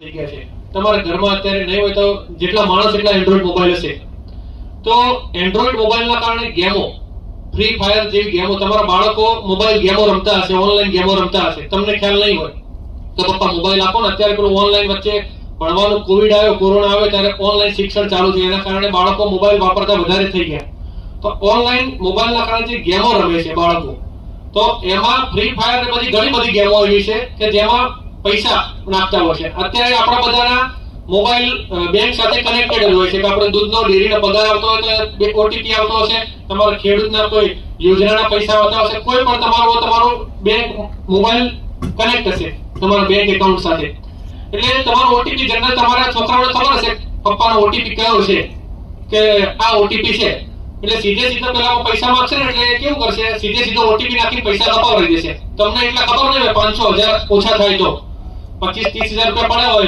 થઈ ગયા છે. તમારા ઘરમાં અત્યારે નહીં હોય તો જેટલા માણસ એટલા એન્ડ્રોઈડ મોબાઈલ હશે. તો એન્ડ્રોઈડ મોબાઈલના કારણે ગેમો, ફ્રી ફાયર જેવી ગેમો, તમારા બાળકો મોબાઈલ ગેમો રમતા હશે, ઓનલાઈન ગેમો રમતા હશે, તમને ખ્યાલ નહીં હોય તો પપ્પા મોબાઈલ આપો ને. અત્યારે પેલું ઓનલાઈન વચ્ચે ભણવાનું કોવિડ આવ્યો, કોરોના આવ્યો ત્યારે ઓનલાઈન શિક્ષણ ચાલુ થયું, એના કારણે બાળકો મોબાઈલ વાપરતા વધારે થઈ ગયા. તો ઓનલાઈન મોબાઈલના કારણે જે ગેમો રમે છે બાળકો, તો એમાં ફ્રી ફાયર ને બધી ઘણી બધી ગેમો એવી છે કે જેમાં પૈસા નાખતા હોય છે. અત્યારે આપણા બધાના મોબાઈલ બેંક સાથે કનેક્ટેડ હોય છે કે આપણે દૂધનો ડેરીનો પગાર આવતો હોય તો ઓટીપી આવતો હશે, તમારા ખેડૂતના કોઈ યોજનાના પૈસા આવતા હશે, કોઈ પણ તમારું બેંક મોબાઈલ કનેક્ટ હશે તમારા બેંક એકાઉન્ટ સાથે. એટલે તમારો ઓટીપી જનરલ તમારા છોકરાઓને ખબર હશે પપ્પાનો ઓટીપી કયો છે, કે આ ઓટીપી છે. એટલે સીધે પેલા પૈસા માંગશે ને એટલે કેવું કરશે, સીધો ઓટીપી નાખીને પૈસા કપાવી દેશે. તમને એટલા ખબર નહીં હોય 500,000 ઓછા થાય તો 25-30,000 રૂપિયા પડ્યા હોય